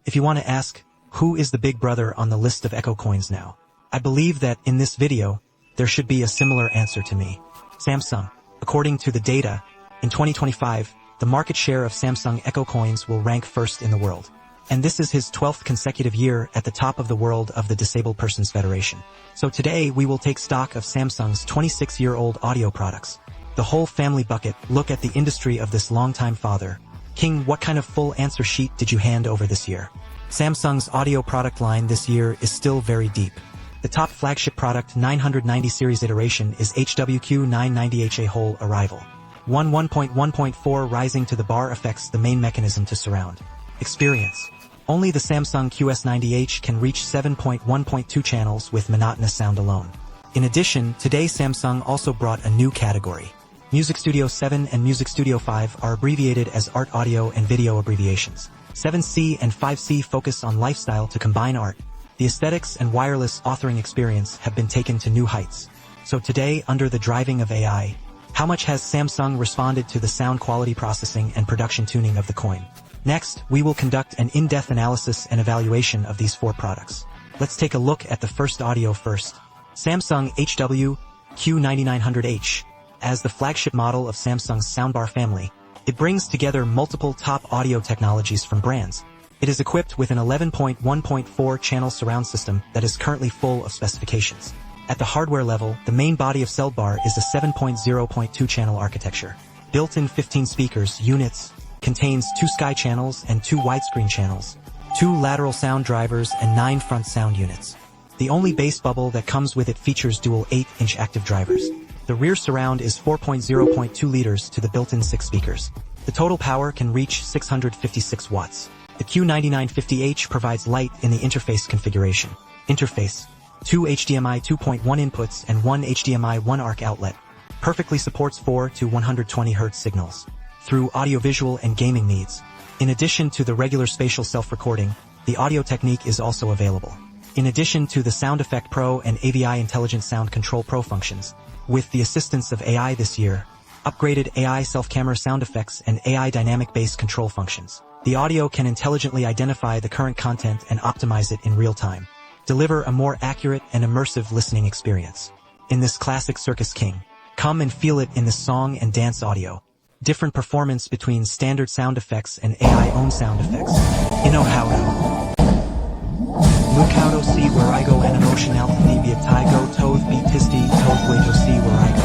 If you want to ask, who is the big brother on the list of Echo coins now? I believe that in this video, there should be a similar answer to me. Samsung. According to the data, in 2025, the market share of Samsung Echo coins will rank first in the world. And this is his 12th consecutive year at the top of the world of the Disabled Persons Federation. So today we will take stock of Samsung's 26-year-old audio products. The whole family bucket. Look at the industry of this longtime father. King, what kind of full answer sheet did you hand over this year? Samsung's audio product line this year is still very deep. The top flagship product 990 series iteration is HWQ90H, a whole arrival. 1.1.4 rising to the bar affects the main mechanism to surround experience. Only the Samsung QS90H can reach 7.1.2 channels with monotonous sound alone. In addition, today Samsung also brought a new category. Music Studio 7 and Music Studio 5 are abbreviated as art, audio, and video abbreviations. 7C and 5C focus on lifestyle to combine art. The aesthetics and wireless authoring experience have been taken to new heights. So today, under the driving of AI, how much has Samsung responded to the sound quality processing and production tuning of the coin? Next, we will conduct an in-depth analysis and evaluation of these four products. Let's take a look at the first audio first. Samsung HWQ90H. As the flagship model of Samsung's Soundbar family, it brings together multiple top audio technologies from brands. It is equipped with an 11.1.4 channel surround system that is currently full of specifications. At the hardware level, the main body of Soundbar is a 7.0.2 channel architecture. Built-in 15 speakers units, contains 2 sky channels and 2 widescreen channels, 2 lateral sound drivers and 9 front sound units. The only bass bubble that comes with it features dual 8-inch active drivers. The rear surround is 4.0.2 liters to the built-in 6 speakers. The total power can reach 656 watts. The Q9090H provides light in the interface configuration. Interface: 2 HDMI 2.1 inputs and 1 HDMI 1 ARC outlet. Perfectly supports 4 to 120 Hz signals through audiovisual and gaming needs. In addition to the regular spatial self-recording, the audio technique is also available. In addition to the Sound Effect Pro and AVI Intelligent Sound Control Pro functions, with the assistance of AI this year, upgraded AI self-camera sound effects and AI dynamic bass control functions, the audio can intelligently identify the current content and optimize it in real time. Deliver a more accurate and immersive listening experience. In this classic Circus King, come and feel it in the song and dance audio. Different performance between standard sound effects and AI-owned sound effects. Inohaudo. Mukaudo si where I go and emotional thebia taigo toth be tisti toth see where I go.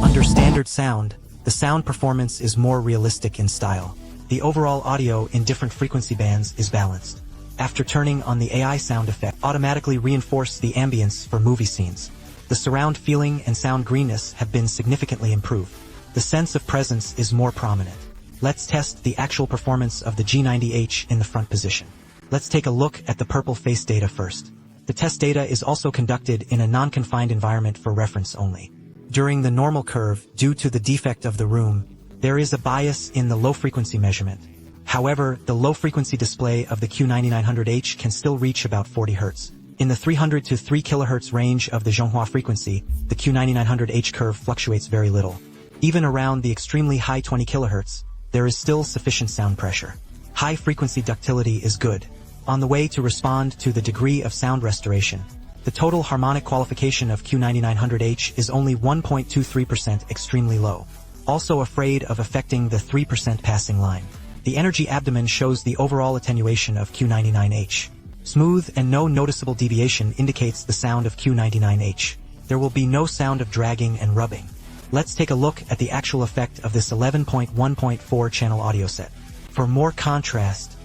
Under standard sound, the sound performance is more realistic in style. The overall audio in different frequency bands is balanced. After turning on the AI sound effect, automatically reinforce the ambience for movie scenes. The surround feeling and sound greenness have been significantly improved. The sense of presence is more prominent. Let's test the actual performance of the G90H in the front position. Let's take a look at the purple face data first. The test data is also conducted in a non-confined environment for reference only. During the normal curve, due to the defect of the room, there is a bias in the low-frequency measurement. However, the low-frequency display of the Q9090H can still reach about 40 Hz. In the 300 to 3 kHz range of the Zhonghua frequency, the Q9090H curve fluctuates very little. Even around the extremely high 20 kHz, there is still sufficient sound pressure. High-frequency ductility is good. On the way to respond to the degree of sound restoration, the total harmonic qualification of Q9090H is only 1.23%, extremely low. Also afraid of affecting the 3% passing line. The energy abdomen shows the overall attenuation of Q9090H. Smooth and no noticeable deviation indicates the sound of Q9090H. There will be no sound of dragging and rubbing. Let's take a look at the actual effect of this 11.1.4 channel audio set. For more contrast,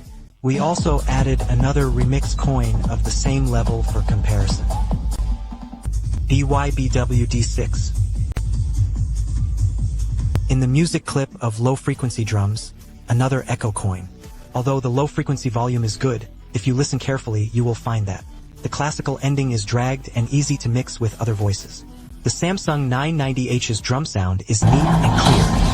we also added another remix coin of the same level for comparison. BYBWD6. In the music clip of low-frequency drums, another echo coin. Although the low-frequency volume is good, if you listen carefully, you will find that the classical ending is dragged and easy to mix with other voices. The Samsung 990H's drum sound is neat and clear.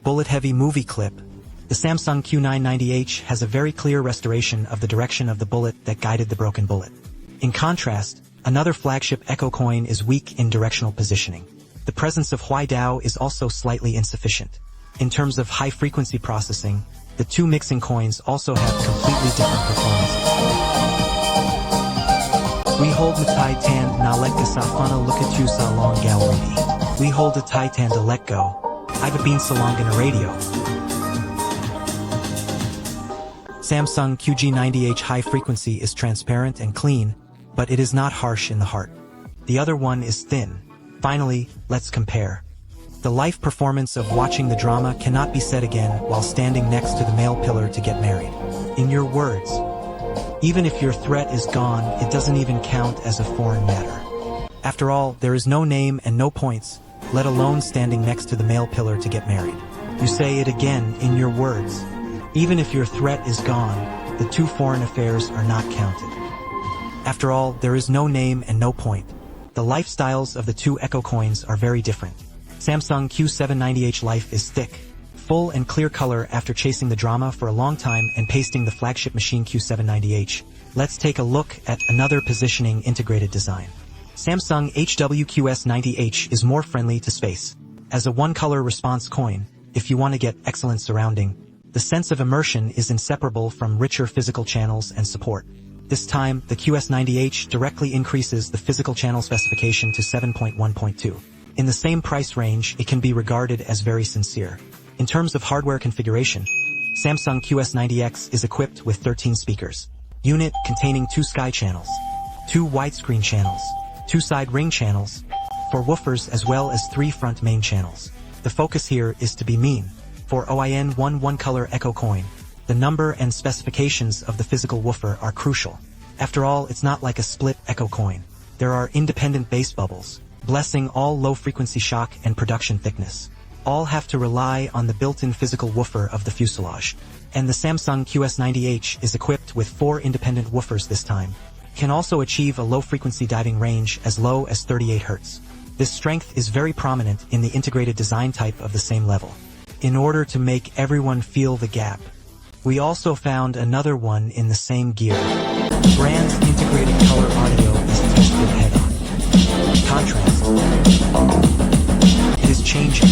bullet-heavy movie clip. The Samsung Q990H has a very clear restoration of the direction of the bullet that guided the broken bullet. In contrast, another flagship Echo coin is weak in directional positioning. The presence of Huaidao is also slightly insufficient. In terms of high-frequency processing, the two mixing coins also have completely different performances. We hold the Titan na let ka sa fana lukatu sa long gallery. We hold the Titan to let go. I've been so long in a radio. Samsung QG90H high frequency is transparent and clean, but it is not harsh in the heart. The other one is thin. Finally, let's compare. The life performance of watching the drama cannot be said again while standing next to the male pillar to get married. In your words, even if your threat is gone, it doesn't even count as a foreign matter. After all, there is no name and no points, let alone standing next to the male pillar to get married. You say it again in your words. Even if your threat is gone, the two foreign affairs are not counted. After all, there is no name and no point. The lifestyles of the two Echo coins are very different. Samsung Q790H life is thick, full and clear color after chasing the drama for a long time and pasting the flagship machine Q790H. Let's take a look at another positioning integrated design. Samsung HWQS90H is more friendly to space. As a one-color response coin, if you want to get excellent surrounding, the sense of immersion is inseparable from richer physical channels and support. This time, the QS90H directly increases the physical channel specification to 7.1.2. In the same price range, it can be regarded as very sincere. In terms of hardware configuration, Samsung QS90X is equipped with 13 speakers. Unit containing 2 sky channels, 2 widescreen channels, 2 side ring channels, 4 woofers as well as 3 front main channels. The focus here is to be mean. For OIN1 one-color Echo coin, the number and specifications of the physical woofer are crucial. After all, it's not like a split Echo coin. There are independent bass bubbles, blessing all low-frequency shock and production thickness. All have to rely on the built-in physical woofer of the fuselage. And the Samsung QS90H is equipped with 4 independent woofers this time. Can also achieve a low-frequency diving range as low as 38 Hz. This strength is very prominent in the integrated design type of the same level. In order to make everyone feel the gap, we also found another one in the same gear. Brand's integrated color audio is tested head-on. Contrast. It is changing.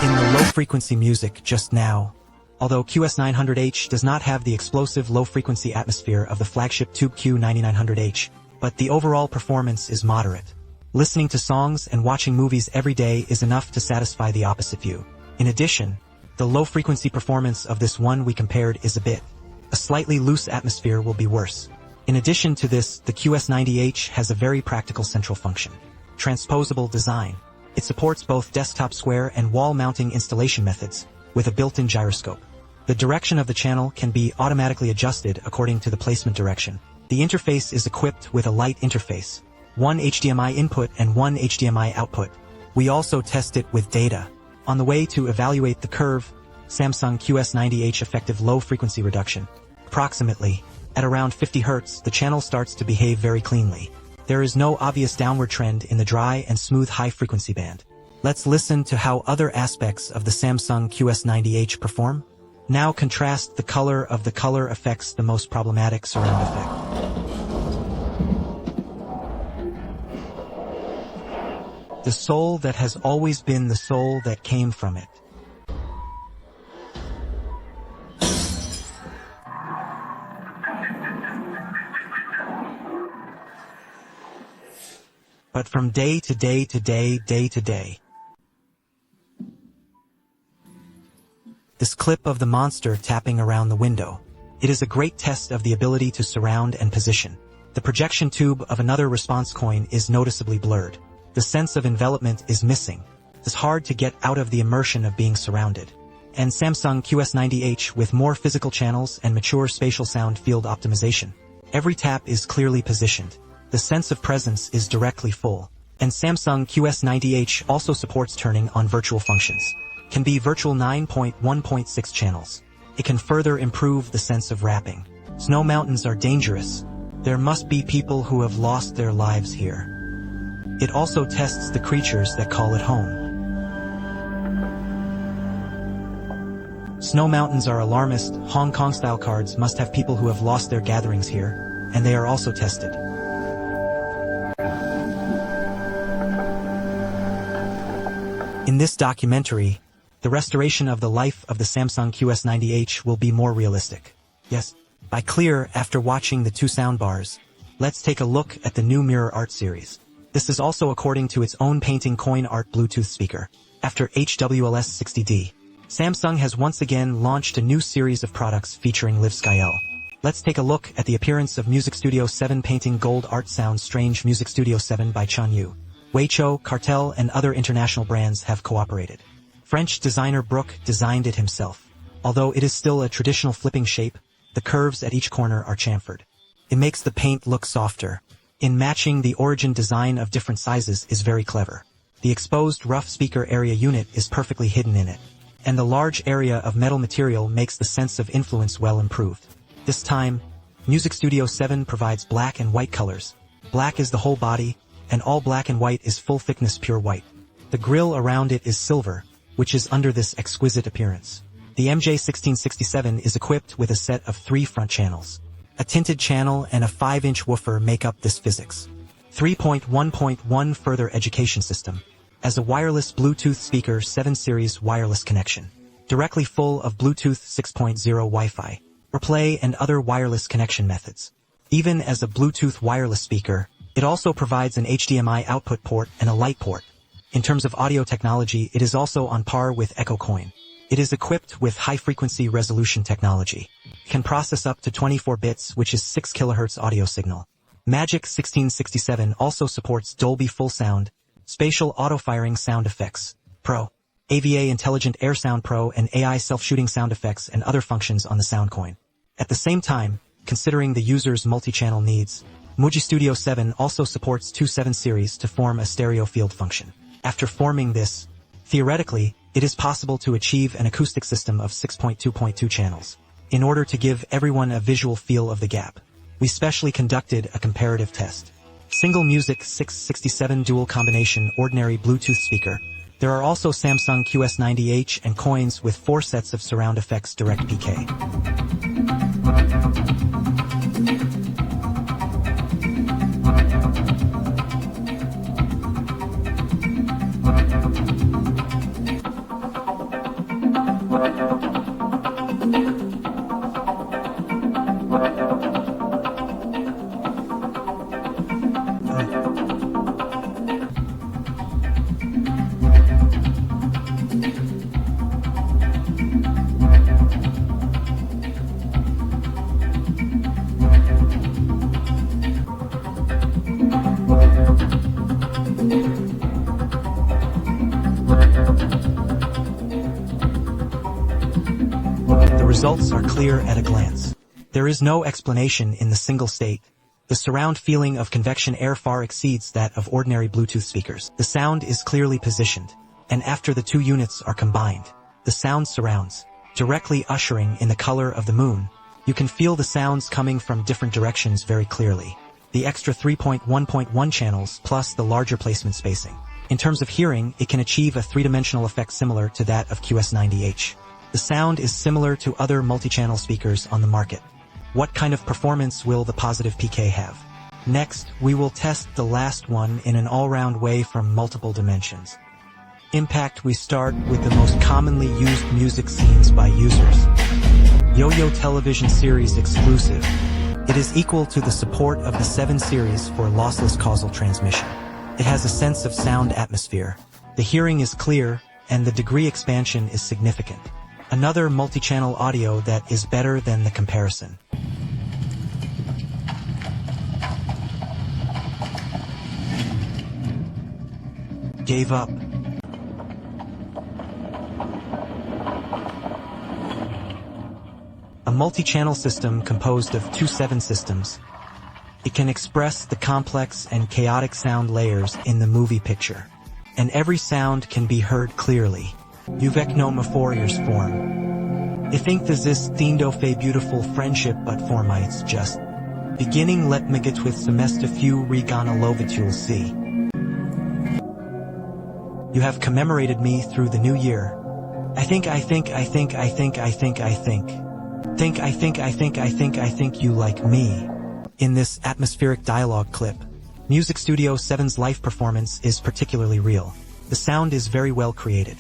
In the low-frequency music just now, although QS900H does not have the explosive low-frequency atmosphere of the flagship Tube Q9900H, but the overall performance is moderate. Listening to songs and watching movies every day is enough to satisfy the opposite view. In addition, the low-frequency performance of this one we compared is a slightly loose atmosphere will be worse. In addition to this, the QS90H has a very practical central function. Transposable design. It supports both desktop square and wall mounting installation methods, with a built-in gyroscope. The direction of the channel can be automatically adjusted according to the placement direction. The interface is equipped with a light interface, 1 HDMI input and 1 HDMI output. We also test it with data. On the way to evaluate the curve, Samsung QS90H effective low frequency reduction. Approximately, at around 50 Hz, the channel starts to behave very cleanly. There is no obvious downward trend in the dry and smooth high frequency band. Let's listen to how other aspects of the Samsung QS90H perform. Now contrast the color of the color effects, the most problematic surround effect. The soul that has always been the soul that came from it. But from day to day to day to day. This clip of the monster tapping around the window. It is a great test of the ability to surround and position. The projection tube of another response coin is noticeably blurred. The sense of envelopment is missing. It's hard to get out of the immersion of being surrounded. And Samsung QS90H with more physical channels and mature spatial sound field optimization. Every tap is clearly positioned. The sense of presence is directly full. And Samsung QS90H also supports turning on virtual functions. Can be virtual 9.1.6 channels. It can further improve the sense of wrapping. Snow mountains are dangerous. There must be people who have lost their lives here. It also tests the creatures that call it home. Snow mountains are alarmist. Hong Kong-style cards must have people who have lost their gatherings here, and they are also tested. In this documentary, the restoration of the life of the Samsung QS90H will be more realistic. Yes, by clear after watching the two soundbars. Let's take a look at the new Mirror Art series. This is also according to its own painting coin art Bluetooth speaker. After HWLS60D, Samsung has once again launched a new series of products featuring Liv Skyel. Let's take a look at the appearance of Music Studio 7 painting gold art sounds Strange. Music Studio 7 by Chan Yu, Weicho, Cartel and other international brands have cooperated. French designer Brook designed it himself. Although it is still a traditional flipping shape, the curves at each corner are chamfered. It makes the paint look softer. In matching the origin design of different sizes is very clever. The exposed rough speaker area unit is perfectly hidden in it. And the large area of metal material makes the sense of influence well improved. This time, Music Studio 7 provides black and white colors. Black is the whole body, and all black and white is full thickness pure white. The grille around it is silver, which is under this exquisite appearance. The MJ1667 is equipped with a set of 3 front channels. A tinted channel and a 5-inch woofer make up this physics. 3.1.1 further education system. As a wireless Bluetooth speaker 7 series wireless connection. Directly full of Bluetooth 6.0 Wi-Fi, replay and other wireless connection methods. Even as a Bluetooth wireless speaker, it also provides an HDMI output port and a light port. In terms of audio technology, it is also on par with Echo Coin. It is equipped with high-frequency resolution technology. It can process up to 24 bits, which is 6 kHz audio signal. Magic 1667 also supports Dolby Full Sound, Spatial Auto-Firing Sound Effects, Pro, AVA Intelligent Air Sound Pro and AI Self-Shooting Sound Effects and other functions on the SoundCoin. At the same time, considering the user's multi-channel needs, Muji Studio 7 also supports 2.7 series to form a stereo field function. After forming this, theoretically, it is possible to achieve an acoustic system of 6.2.2 channels. In order to give everyone a visual feel of the gap, we specially conducted a comparative test. Single Music 667 dual combination ordinary Bluetooth speaker. There are also Samsung QS90H and coins with 4 sets of surround effects direct PK. The results are clear at a glance. There is no explanation in the single state. The surround feeling of convection air far exceeds that of ordinary Bluetooth speakers. The sound is clearly positioned, and after the 2 units are combined, the sound surrounds, directly ushering in the color of the moon. You can feel the sounds coming from different directions very clearly. The extra 3.1.1 channels plus the larger placement spacing. In terms of hearing, it can achieve a 3-dimensional effect similar to that of QS90H. The sound is similar to other multi-channel speakers on the market. What kind of performance will the positive PK have? Next, we will test the last one in an all-round way from multiple dimensions. Impact. We start with the most commonly used music scenes by users. Yo-Yo Television Series exclusive. It is equal to the support of the 7 series for lossless causal transmission. It has a sense of sound atmosphere. The hearing is clear, and the degree expansion is significant. Another multi-channel audio that is better than the comparison. Gave up. A multi-channel system composed of 2.7 systems. It can express the complex and chaotic sound layers in the movie picture. And every sound can be heard clearly. Uvecnoma Fourier's form. I think this is Thindo Fe beautiful friendship but for mites just beginning let me get with semester few regana lovitul see. You have commemorated me through the new year. I think you like me. In this atmospheric dialogue clip, Music Studio 7's live performance is particularly real. The sound is very well created.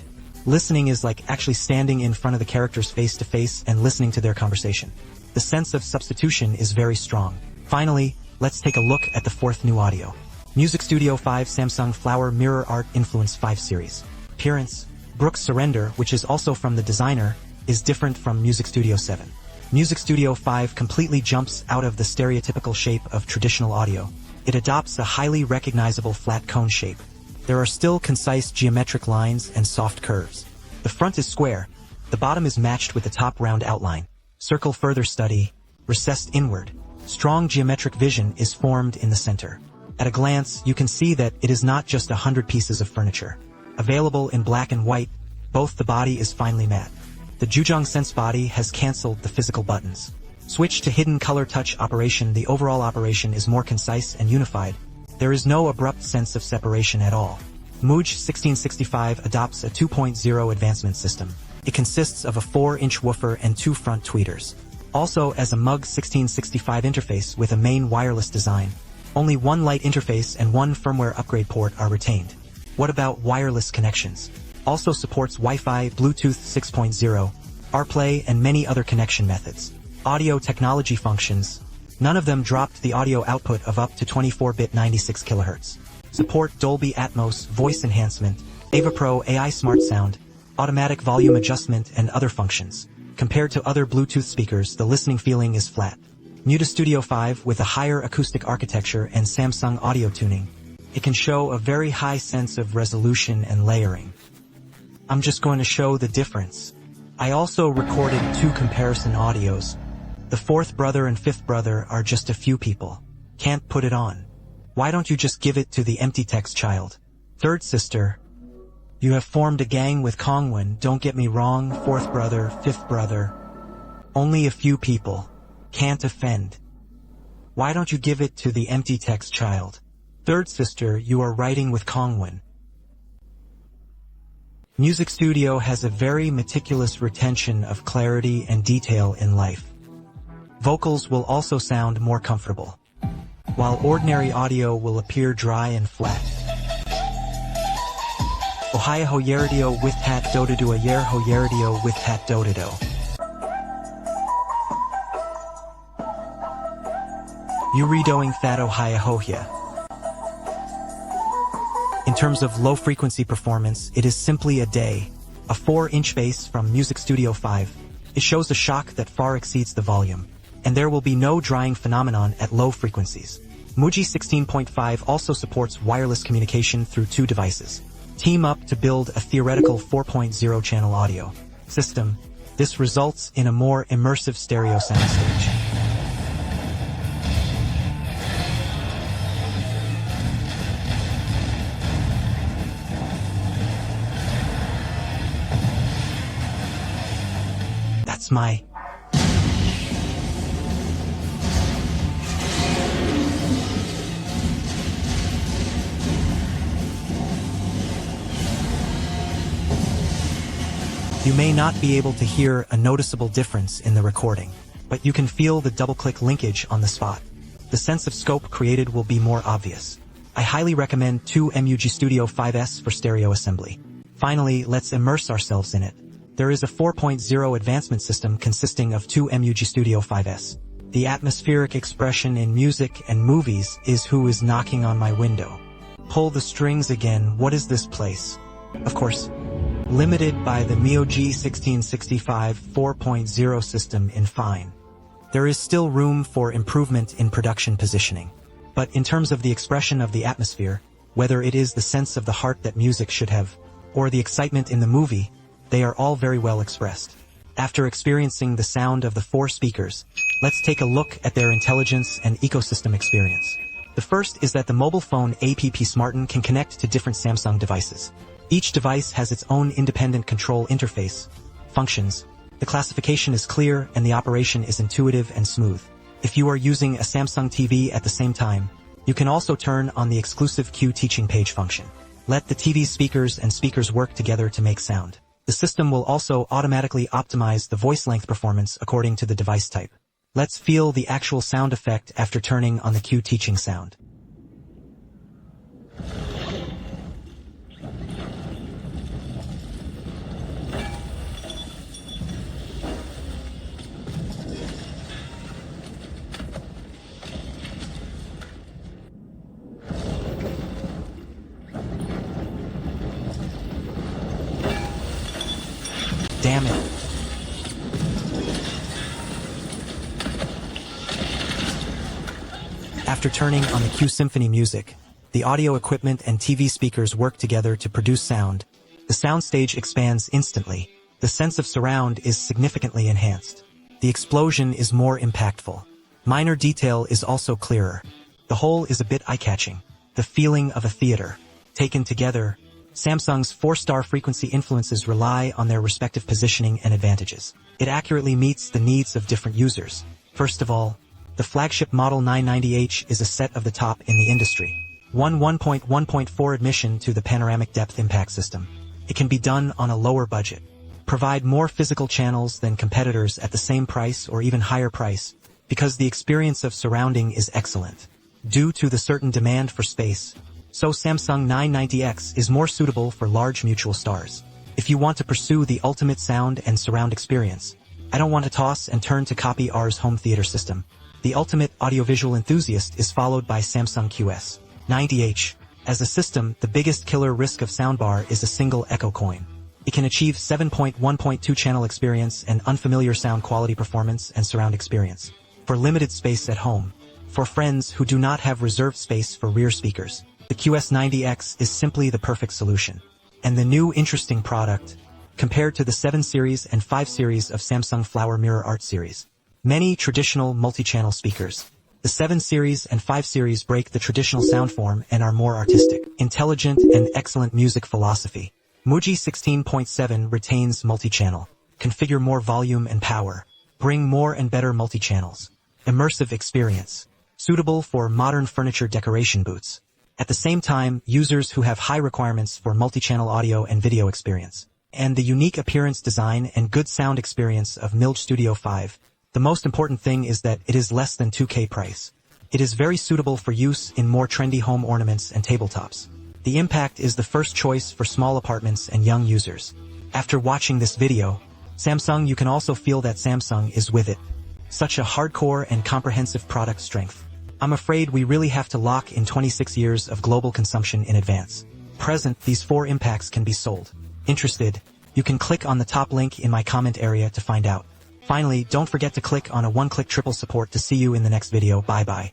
Listening is like actually standing in front of the characters face to face and listening to their conversation. The sense of substitution is very strong. Finally, let's take a look at the fourth new audio. Music Studio 5 Samsung Flower Mirror Art Influence 5 series. Appearance. Brooks Surrender, which is also from the designer, is different from Music Studio 7. Music Studio 5 completely jumps out of the stereotypical shape of traditional audio. It adopts a highly recognizable flat cone shape. There are still concise geometric lines and soft curves. The front is square. The bottom is matched with the top round outline. Circle further study. Recessed inward. Strong geometric vision is formed in the center. At a glance, you can see that it is not just 100 pieces of furniture. Available in black and white, both the body is finely matte. The Jujong Sense body has cancelled the physical buttons. Switch to hidden color touch operation. The overall operation is more concise and unified. There is no abrupt sense of separation at all. Moog 1665 adopts a 2.0 advancement system. It consists of a 4-inch woofer and 2 front tweeters. Also as a Moog 1665 interface with a main wireless design. Only one light interface and one firmware upgrade port are retained. What about wireless connections? Also supports Wi-Fi, Bluetooth 6.0, AirPlay and many other connection methods. Audio technology functions. None of them dropped the audio output of up to 24-bit 96 kHz. Support Dolby Atmos, voice enhancement, Ava Pro AI Smart Sound, automatic volume adjustment and other functions. Compared to other Bluetooth speakers, the listening feeling is flat. Muta Studio 5 with a higher acoustic architecture and Samsung audio tuning. It can show a very high sense of resolution and layering. I'm just going to show the difference. I also recorded 2 comparison audios. The fourth brother and fifth brother are just a few people. Can't put it on. Why don't you just give it to the empty text child? Third sister. You have formed a gang with Kongwen, don't get me wrong, fourth brother, fifth brother. Only a few people. Can't offend. Why don't you give it to the empty text child? Third sister, you are writing with Kongwen. Music Studio has a very meticulous retention of clarity and detail in life. Vocals will also sound more comfortable, while ordinary audio will appear dry and flat. Ohaya hoyeridio with hat dododo ayer hoyeridio with hat dododo. Uridoing that ohaya hohya. In terms of low-frequency performance, it is simply a day. A 4-inch bass from Music Studio 5. It shows a shock that far exceeds the volume. And there will be no drying phenomenon at low frequencies. Muji 16.5 also supports wireless communication through 2 devices. Team up to build a theoretical 4.0 channel audio system. This results in a more immersive stereo soundstage. That's my... You may not be able to hear a noticeable difference in the recording, but you can feel the double-click linkage on the spot. The sense of scope created will be more obvious. I highly recommend 2 Mug Studio 5S for stereo assembly. Finally, let's immerse ourselves in it. There is a 4.0 advancement system consisting of 2 Mug Studio 5S. The atmospheric expression in music and movies is who is knocking on my window. Pull the strings again, what is this place? Of course, limited by the Mioji 1665 4.0 system in fine. There is still room for improvement in production positioning. But in terms of the expression of the atmosphere, whether it is the sense of the heart that music should have, or the excitement in the movie, they are all very well expressed. After experiencing the sound of the 4 speakers, let's take a look at their intelligence and ecosystem experience. The first is that the mobile phone app Smartin can connect to different Samsung devices. Each device has its own independent control interface, functions, The classification is clear and the operation is intuitive and smooth. If you are using a Samsung TV at the same time, you can also turn on the exclusive Q teaching page function. Let the TV speakers and speakers work together to make sound. The system will also automatically optimize the voice length performance according to the device type. Let's feel the actual sound effect after turning on the Q teaching sound. Damn it. After turning on the Q Symphony music, the audio equipment and TV speakers work together to produce sound. The soundstage expands instantly. The sense of surround is significantly enhanced. The explosion is more impactful. Minor detail is also clearer. The whole is a bit eye-catching. The feeling of a theater. Taken together, Samsung's 4-star frequency influences rely on their respective positioning and advantages. It accurately meets the needs of different users. First of all, the flagship model 990H is a set of the top in the industry. 1.1.4 admission to the panoramic depth impact system. It can be done on a lower budget. Provide more physical channels than competitors at the same price or even higher price, because the experience of surrounding is excellent. Due to the certain demand for space, so Samsung 990X is more suitable for large mutual stars. If you want to pursue the ultimate sound and surround experience, I don't want to toss and turn to copy ours home theater system. The ultimate audiovisual enthusiast is followed by Samsung QS90H. As a system, the biggest killer risk of Soundbar is a single echo coin. It can achieve 7.1.2 channel experience and unfamiliar sound quality performance and surround experience. For limited space at home. For friends who do not have reserved space for rear speakers, the QS90X is simply the perfect solution. And the new interesting product, compared to the 7 series and 5 series of Samsung Flower Mirror Art series. Many traditional multi-channel speakers. The 7 series and 5 series break the traditional sound form and are more artistic, intelligent, and excellent music philosophy. Muji 16.7 retains multi-channel. Configure more volume and power. Bring more and better multi-channels. Immersive experience. Suitable for modern furniture decoration booths. At the same time, users who have high requirements for multi-channel audio and video experience. And the unique appearance, design, and good sound experience of MILG Studio 5. The most important thing is that it is less than 2K price. It is very suitable for use in more trendy home ornaments and tabletops. The Impact is the first choice for small apartments and young users. After watching this video, Samsung, you can also feel that Samsung is with it. Such a hardcore and comprehensive product strength. I'm afraid we really have to lock in 26 years of global consumption in advance. Present, these 4 Impacts can be sold. Interested? You can click on the top link in my comment area to find out. Finally, don't forget to click on a one-click triple support to see you in the next video. Bye-bye.